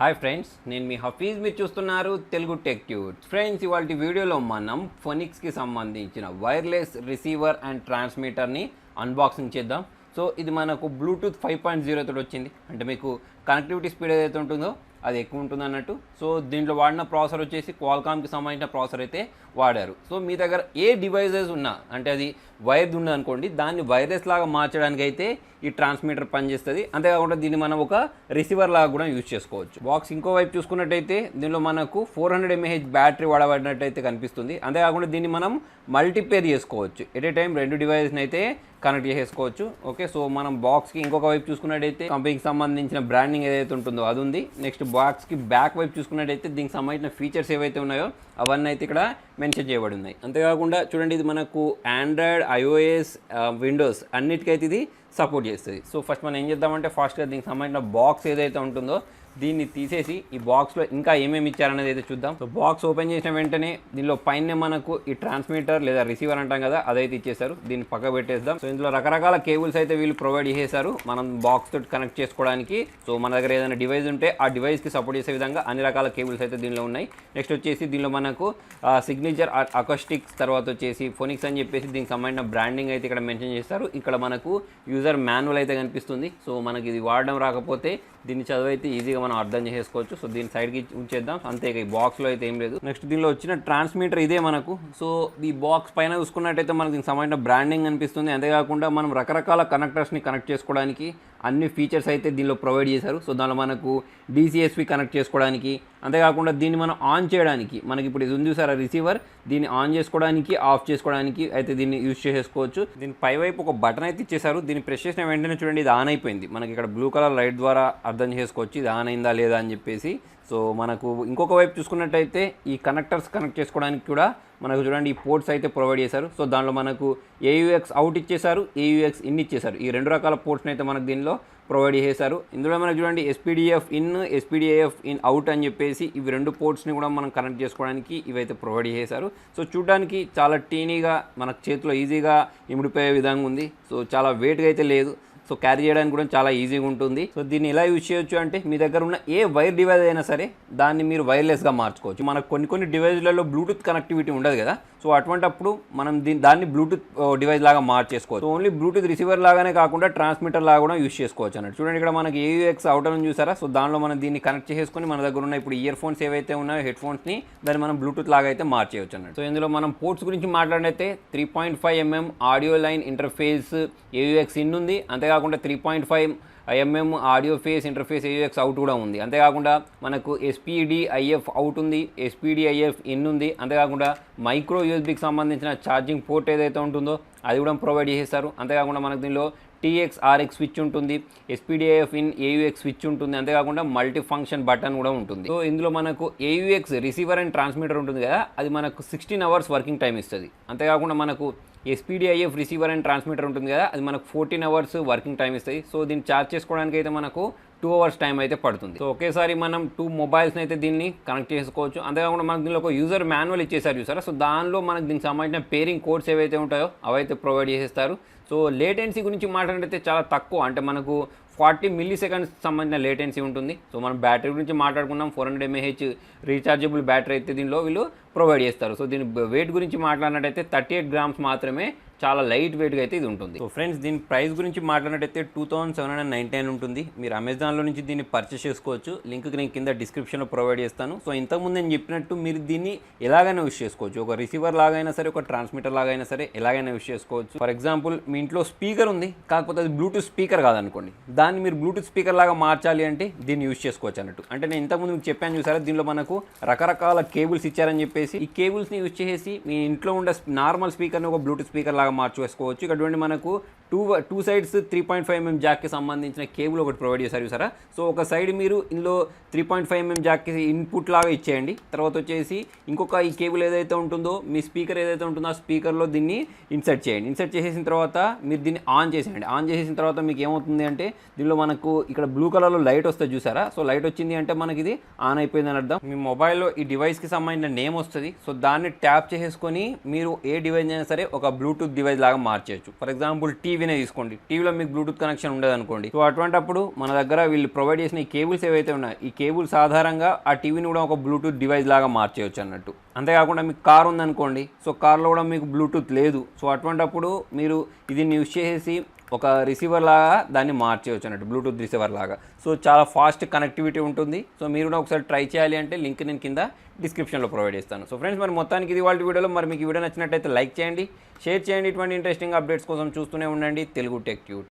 Hi friends, నేను మీ హఫీజ్. మీరు చూస్తున్నారు తెలుగు టెక్ ట్యూట్స్. ఫ్రెండ్స్, ఇవాళ వీడియోలో మనం ఫోనిక్స్కి సంబంధించిన వైర్లెస్ రిసీవర్ అండ్ ట్రాన్స్మిటర్ని అన్బాక్సింగ్ చేద్దాం. సో ఇది మనకు బ్లూటూత్ 5.0 తోటి వచ్చింది. అంటే మీకు కనెక్టివిటీ స్పీడ్ ఏదైతే ఉంటుందో అది ఎక్కువ ఉంటుంది అన్నట్టు. సో దీంట్లో వాడిన ప్రాసెసర్ వచ్చేసి క్వాల్కామ్కి సంబంధించిన ప్రాసెసర్ అయితే వాడారు. సో మీ దగ్గర ఏ డివైజెస్ ఉన్నా, అంటే అది వైర్ది ఉన్నదనుకోండి, దాన్ని వైర్లెస్ లాగా మార్చడానికి అయితే ఈ ట్రాన్స్మిటర్ పనిచేస్తుంది. అంతేకాకుండా దీన్ని మనం ఒక రిసీవర్ లాగా కూడా యూజ్ చేసుకోవచ్చు. బాక్స్ ఇంకో వైపు చూసుకున్నట్టయితే దీనిలో మనకు 400 mAh బ్యాటరీ వాడబడినట్టయితే కనిపిస్తుంది. అంతేకాకుండా దీన్ని మనం మల్టీపేర్ చేసుకోవచ్చు. ఎట్ ఏ టైం 2 డివైస్ని అయితే కనెక్ట్ చేసేసుకోవచ్చు. ఓకే, సో మనం బాక్స్కి ఇంకొక వైపు చూసుకున్నట్టయితే కంపెనీకి సంబంధించిన బ్రాండింగ్ ఏదైతే ఉంటుందో అది ఉంది. నెక్స్ట్ బాక్స్కి బ్యాక్ వైపు చూసుకున్నట్టయితే దీనికి సంబంధించిన ఫీచర్స్ ఏవైతే ఉన్నాయో అవన్నీ అయితే ఇక్కడ మెన్షన్ చేయబడి ఉన్నాయి. అంతేకాకుండా చూడండి, ఇది మనకు ఆండ్రాయిడ్, ఐఓఎస్, విండోస్ అన్నిటికైతే ఇది సపోర్ట్ చేస్తుంది. సో ఫస్ట్ మనం ఏం చేద్దామంటే ఫాస్ట్గా దీనికి సంబంధించిన బాక్స్ ఏదైతే ఉంటుందో దీన్ని తీసేసి ఈ బాక్స్లో ఇంకా ఏమేమి ఇచ్చారనేది అయితే చూద్దాం. సో బాక్స్ ఓపెన్ చేసిన వెంటనే దీనిలో పైన మనకు ఈ ట్రాన్స్మిటర్ లేదా రిసీవర్ అంటాం కదా, అదైతే ఇచ్చేసారు. దీన్ని పక్క పెట్టేద్దాం. సో ఇందులో రకరకాల కేబుల్స్ అయితే వీళ్ళు ప్రొవైడ్ చేసేసారు మనం బాక్స్ తోటి కనెక్ట్ చేసుకోవడానికి. సో మన దగ్గర ఏదైనా డివైస్ ఉంటే ఆ డివైస్కి సపోర్ట్ చేసే విధంగా అన్ని రకాల కేబుల్స్ అయితే దీనిలో ఉన్నాయి. నెక్స్ట్ వచ్చేసి దీనిలో మనకు సిగ్నేచర్ అకోస్టిక్స్, తర్వాత వచ్చేసి ఫోనిక్స్ అని చెప్పేసి దీనికి సంబంధించిన బ్రాండింగ్ అయితే ఇక్కడ మెన్షన్ చేస్తారు. ఇక్కడ మనకు యూజర్ మాన్యువల్ అయితే కనిపిస్తుంది. సో మనకి ఇది వాడడం రాకపోతే దీన్ని చదివైతే ఈజీగా మనం అర్థం చేసుకోవచ్చు. సో దీని సైడ్కి ఉంచేద్దాం. అంతే, ఈ బాక్స్లో అయితే ఏం లేదు. నెక్స్ట్ దీనిలో వచ్చిన ట్రాన్స్మిటర్ ఇదే మనకు. సో ఈ బాక్స్ పైన చూసుకున్నట్టయితే మనకు దీనికి సంబంధించిన బ్రాండింగ్ అనిపిస్తుంది. అంతేకాకుండా మనం రకరకాల కనెక్టర్స్ని కనెక్ట్ చేసుకోవడానికి అన్ని ఫీచర్స్ అయితే దీనిలో ప్రొవైడ్ చేశారు. సో దానిలో మనకు DCSP కనెక్ట్ చేసుకోవడానికి, అంతేకాకుండా దీన్ని మనం ఆన్ చేయడానికి, మనకి ఇప్పుడు ఇది ఉంది సార్ రిసీవర్, దీన్ని ఆన్ చేసుకోవడానికి, ఆఫ్ చేసుకోవడానికి అయితే దీన్ని యూజ్ చేసుకోవచ్చు. దీని పైవైపు ఒక బటన్ అయితే ఇచ్చేసారు. దీన్ని ప్రెస్ చేసిన వెంటనే చూడండి ఇది ఆన్ అయిపోయింది. మనకి ఇక్కడ బ్లూ కలర్ లైట్ ద్వారా అర్థం చేసుకోవచ్చు ఇది ఆన్ అయిందా లేదా అని చెప్పేసి. సో మనకు ఇంకొక వైపు చూసుకున్నట్టయితే ఈ కనెక్టర్స్ కనెక్ట్ చేసుకోవడానికి కూడా మనకు చూడండి ఈ పోర్ట్స్ అయితే ప్రొవైడ్ చేశారు. సో దానిలో మనకు AUX అవుట్ ఇచ్చేసారు, AUX ఇన్ ఇచ్చేసారు. ఈ 2 రకాల పోర్ట్స్ని అయితే మనకు దీనిలో ప్రొవైడ్ చేశారు. ఇందులో మనకు చూడండి SPDF in, SPDF in out అని చెప్పేసి ఇవి 2 పోర్ట్స్ని కూడా మనం కనెక్ట్ చేసుకోవడానికి ఇవైతే ప్రొవైడ్ చేశారు. సో చూడడానికి చాలా టీనీగా మనకు చేతిలో ఈజీగా ఇమిడిపోయే విధంగా ఉంది. సో చాలా వెయిట్గా అయితే లేదు. సో క్యారీ చేయడానికి కూడా చాలా ఈజీగా ఉంటుంది. సో దీన్ని ఎలా యూజ్ చేయొచ్చు అంటే మీ దగ్గర ఉన్న ఏ వైర్ డివైస్ అయినా సరే దాన్ని మీరు వైర్లెస్గా మార్చుకోవచ్చు. మనకు కొన్ని డివైజ్లలో బ్లూటూత్ కనెక్టివిటీ ఉండదు కదా. సో అటువంటప్పుడు మనం దాన్ని బ్లూటూత్ డివైస్ లాగా మార్చేసుకోవచ్చు. సో ఓన్లీ బ్లూటూత్ రిసీవర్ లాగానే కాకుండా ట్రాన్స్మిటర్ లాగా కూడా యూజ్ చేసుకోవచ్చు అన్నట్టు. చూడండి ఇక్కడ మనకి AUX అవుటర్ అని చూసారా. సో దానిలో మనం దీన్ని కనెక్ట్ చేసుకొని మన దగ్గర ఉన్న ఇప్పుడు ఇయర్ ఫోన్స్ ఏవైతే ఉన్నాయో హెడ్ ఫోన్స్ని దాన్ని మనం బ్లూటూత్ లాగా అయితే మార్చేయచ్చు అన్నట్టు. సో ఇందులో మనం పోర్ట్స్ గురించి మాట్లాడితే 3.5 mm audio line interface AUX in ఉంది. అంతేకాకుండా 3.5 mm audio face interface AUX out కూడా ఉంది. అంతేకాకుండా మనకు SPDIF అవుట్ ఉంది, SPDIF ఇన్ ఉంది. అంతేకాకుండా మైక్రో USBకి సంబంధించిన ఛార్జింగ్ పోర్ట్ ఏదైతే ఉంటుందో అది కూడా ప్రొవైడ్ చేస్తారు. అంతేకాకుండా మనకు దీనిలో TX RX స్విచ్ ఉంటుంది, SPDIF ఇన్ AUX స్విచ్ ఉంటుంది. అంతేకాకుండా మల్టీ ఫంక్షన్ బటన్ కూడా ఉంటుంది. సో ఇందులో మనకు AUX రిసీవర్ అండ్ ట్రాన్స్మిటర్ ఉంటుంది కదా, అది మనకు 16 hours వర్కింగ్ టైం ఇస్తుంది. అంతేకాకుండా మనకు SPDIF రిసీవర్ అండ్ ట్రాన్స్మిటర్ ఉంటుంది కదా, అది మనకు 14 hours వర్కింగ్ టైం ఇస్తుంది. సో దీన్ని ఛార్జ్ చేసుకోవడానికి అయితే మనకు 2 hours టైం అయితే పడుతుంది. సో ఒకేసారి మనం 2 మొబైల్స్ని అయితే దీన్ని కనెక్ట్ చేసుకోవచ్చు. అంతేకాకుండా మనకు దీనిలో ఒక యూజర్ మాన్యువల్ ఇచ్చేసారు చూసారా. సో దానిలో మనకు దీనికి సంబంధించిన పేరింగ్ కోడ్స్ ఏవైతే ఉంటాయో అవైతే ప్రొవైడ్ చేసేస్తారు. సో లేటెన్సీ గురించి మాట్లాడితే చాలా తక్కువ, అంటే మనకు 40 milliseconds సంబంధించిన లేటెన్సీ ఉంటుంది. సో మనం బ్యాటరీ గురించి మాట్లాడుకున్నాం, 400 mAh రీఛార్జబుల్ బ్యాటరీ అయితే దీనిలో వీళ్ళు ప్రొవైడ్ చేస్తారు. సో దీని వెయిట్ గురించి మాట్లాడినట్టయితే 38 grams మాత్రమే, చాలా లైట్ వెయిట్గా అయితే ఇది ఉంటుంది. సో ఫ్రెండ్స్, దీని ప్రైస్ గురించి మాట్లాడినట్టయితే 2799 ఉంటుంది. మీరు అమెజాన్లో నుంచి దీన్ని పర్చేస్ చేసుకోవచ్చు. లింక్ నేను కింద డిస్క్రిప్షన్లో ప్రొవైడ్ చేస్తాను. సో ఇంతకుముందు నేను చెప్పినట్టు మీరు దీన్ని ఎలాగైనా యూజ్ చేసుకోవచ్చు. ఒక రిసీవర్ లాగైనా సరే, ఒక ట్రాన్స్మిటర్ లాగైనా సరే ఎలాగైనా యూజ్ చేసుకోవచ్చు. ఫర్ ఎగ్జాంపుల్ మీ ఇంట్లో స్పీకర్ ఉంది, కాకపోతే అది బ్లూటూత్ స్పీకర్ కాదనుకోండి, దాన్ని మీరు బ్లూటూత్ స్పీకర్ లాగా మార్చాలి అంటే దీన్ని యూజ్ చేసుకోవచ్చు అన్నట్టు. అంటే నేను ఇంతకుముందు మీకు చెప్పాను చూసారా, దీనిలో మనకు రకరకాల కేబుల్స్ ఇచ్చారని చెప్పేసి ఈ కేబుల్స్ని యూజ్ చేసి మీ ఇంట్లో ఉండే నార్మల్ స్పీకర్ని ఒక బ్లూటూత్ స్పీకర్ లాగా మార్చేసుకోవచ్చు. ఇక్కడ చూడండి మనకు టూ సైడ్స్ 3.5 mm జాక్కి సంబంధించిన కేబుల్ ఒకటి ప్రొవైడ్ చేశారు చూసారా. సో ఒక సైడ్ మీరు ఇందులో 3.5 mm జాక్కి ఇన్పుట్ లాగా ఇచ్చేయండి. తర్వాత వచ్చేసి ఇంకొక ఈ కేబుల్ ఏదైతే ఉంటుందో మీ స్పీకర్ ఏదైతే ఉంటుందో ఆ స్పీకర్లో దీన్ని ఇన్సర్ట్ చేయండి. ఇన్సర్ట్ చేసేసిన తర్వాత మీరు దీన్ని ఆన్ చేసేయండి. ఆన్ చేసేసిన తర్వాత మీకు ఏమవుతుంది అంటే దీనిలో మనకు ఇక్కడ బ్లూ కలర్లో లైట్ వస్తుంది చూసారా. సో లైట్ వచ్చింది అంటే మనకి ఇది ఆన్ అయిపోయింది అని అర్థం. మీ మొబైల్లో ఈ డివైస్కి సంబంధించిన నేమ్ వస్తుంది. సో దాన్ని ట్యాప్ చేసేసుకొని మీరు ఏ డివైస్ అయినా సరే ఒక బ్లూటూత్ డివైస్ లాగా మార్చేయచ్చు. ఫర్ ఎగ్జాంపుల్ టీవీ టీవీనే తీసుకోండి, టీవీలో మీకు బ్లూటూత్ కనెక్షన్ ఉండదు అనుకోండి. సో అటువంటప్పుడు మన దగ్గర వీళ్ళు ప్రొవైడ్ చేసిన ఈ కేబుల్స్ ఏవైతే ఉన్నాయో ఈ కేబుల్స్ ఆధారంగా ఆ టీవీని కూడా ఒక బ్లూటూత్ డివైస్ లాగా మార్చేయచ్చు అన్నట్టు. అంతేకాకుండా మీకు కార్ ఉందనుకోండి, సో కార్లో కూడా మీకు బ్లూటూత్ లేదు. సో అటువంటప్పుడు మీరు దీన్ని యూజ్ చేసేసి ఒక రిసీవర్ లాగా దాన్ని మార్చేయచ్చు అన్నట్టు, బ్లూటూత్ రిసీవర్ లాగా. సో చాలా ఫాస్ట్ కనెక్టివిటీ ఉంటుంది. సో మీరు కూడా ఒకసారి ట్రై చేయాలి అంటే లింక్ నేను కింద డిస్క్రిప్షన్లో ప్రొవైడ్ చేస్తాను. సో ఫ్రెండ్స్, మరి మొత్తానికి ఇది వాళ్ళ వీడియోలో. మరి మీకు ఈ వీడియో నచ్చినట్టయితే లైక్ చేయండి, షేర్ చేయండి. ఇటువంటి ఇంట్రెస్టింగ్ అప్డేట్స్ కోసం చూస్తూనే ఉండండి తెలుగు టెక్ ట్యూట్.